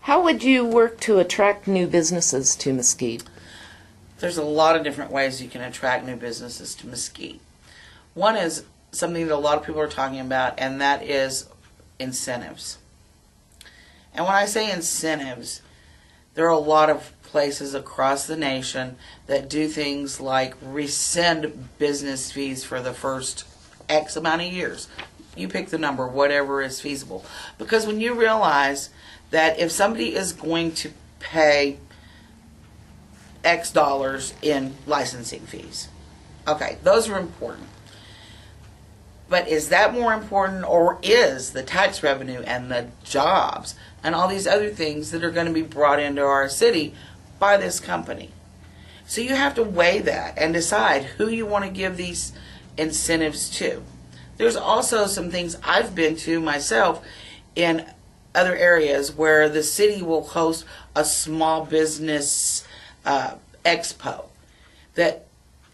How would you work to attract new businesses to Mesquite? There's a lot of different ways you can attract new businesses to Mesquite. One is something that a lot of people are talking about, and that is incentives. And when I say incentives, there are a lot of places across the nation that do things like rescind business fees for the first X amount of years. You pick the number, whatever is feasible. Because when you realize that if somebody is going to pay X dollars in licensing fees, okay, those are important. But is that more important, or is the tax revenue and the jobs and all these other things that are going to be brought into our city by this company? So you have to weigh that and decide who you want to give these incentives to. There's also some things I've been to myself in other areas where the city will host a small business expo that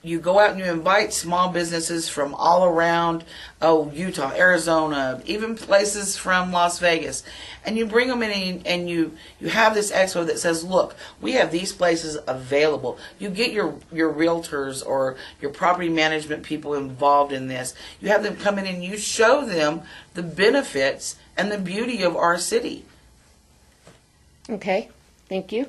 you go out and you invite small businesses from all around, Utah, Arizona, even places from Las Vegas. And you bring them in and you have this expo that says, look, we have these places available. You get your realtors or your property management people involved in this. You have them come in and you show them the benefits and the beauty of our city. Okay, thank you.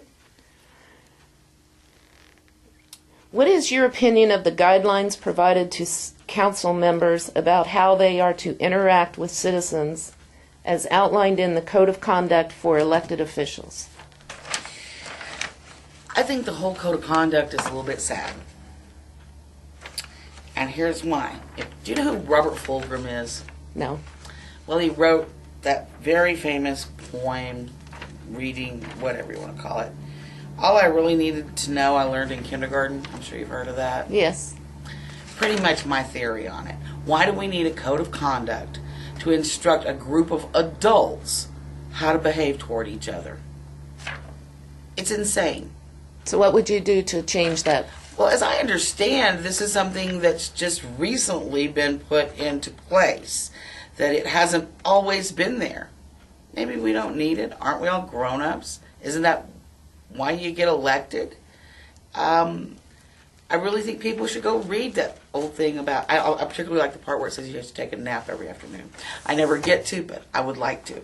What is your opinion of the guidelines provided to council members about how they are to interact with citizens as outlined in the Code of Conduct for elected officials? I think the whole Code of Conduct is a little bit sad. And here's why. Do you know who Robert Fulghum is? No. Well, he wrote that very famous poem, reading, whatever you want to call it. All I really needed to know I learned in kindergarten. I'm sure you've heard of that. Yes. Pretty much my theory on it. Why do we need a code of conduct to instruct a group of adults how to behave toward each other? It's insane. So what would you do to change that? Well, as I understand, this is something that's just recently been put into place, that it hasn't always been there. Maybe we don't need it. Aren't we all grown-ups? Isn't that why you get elected? I really think people should go read that old thing about, I particularly like the part where it says you have to take a nap every afternoon. I never get to, but I would like to.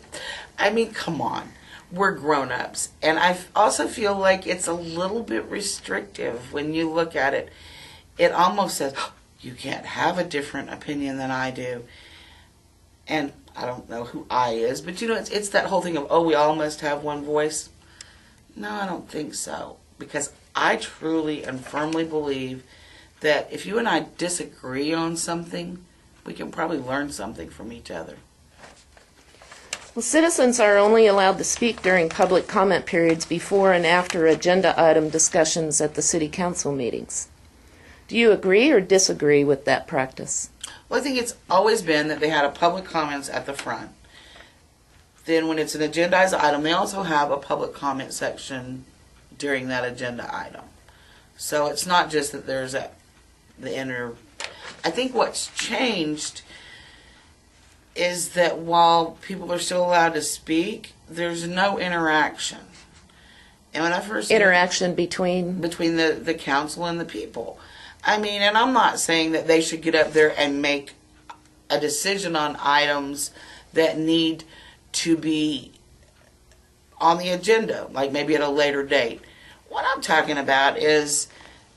I mean, come on. We're grown-ups. And I also feel like it's a little bit restrictive when you look at it. It almost says, oh, you can't have a different opinion than I do. And I don't know who I is, but you know, it's that whole thing of, oh, we all must have one voice. No, I don't think so. Because I truly and firmly believe that if you and I disagree on something, we can probably learn something from each other. Well, citizens are only allowed to speak during public comment periods before and after agenda item discussions at the city council meetings. Do you agree or disagree with that practice? Well, I think it's always been that they had a public comments at the front. Then when it's an agendized item, they also have a public comment section during that agenda item. So it's not just that there's the inner. I think what's changed is that while people are still allowed to speak, there's no interaction. And when I first interaction between the council and the people. I mean, and I'm not saying that they should get up there and make a decision on items that need to be on the agenda, like maybe at a later date. What I'm talking about is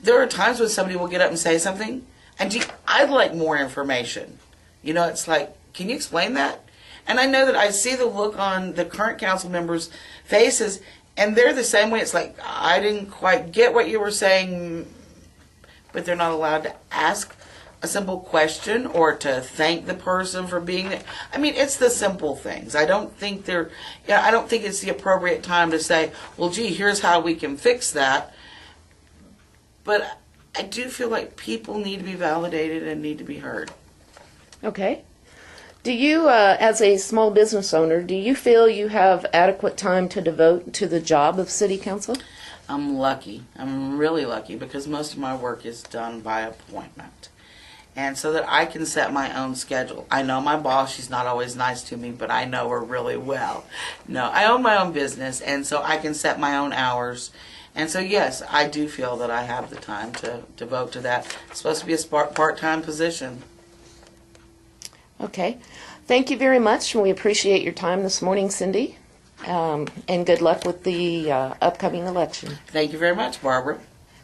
there are times when somebody will get up and say something, and gee, I'd like more information. You know, it's like, can you explain that? And I know that I see the look on the current council members' faces, and they're the same way. It's like, I didn't quite get what you were saying, but they're not allowed to ask a simple question or to thank the person for being there. I mean, it's the simple things. I don't think I don't think it's the appropriate time to say, well, gee, here's how we can fix that. But I do feel like people need to be validated and need to be heard. Okay. Do you, as a small business owner, do you feel you have adequate time to devote to the job of city council? I'm lucky. I'm really lucky because most of my work is done by appointment. and so that I can set my own schedule. I know my boss, she's not always nice to me, but I know her really well. No, I own my own business, and so I can set my own hours. And so, yes, I do feel that I have the time to devote to that. It's supposed to be a part-time position. Okay. Thank you very much, and we appreciate your time this morning, Cindy. And good luck with the upcoming election. Thank you very much, Barbara.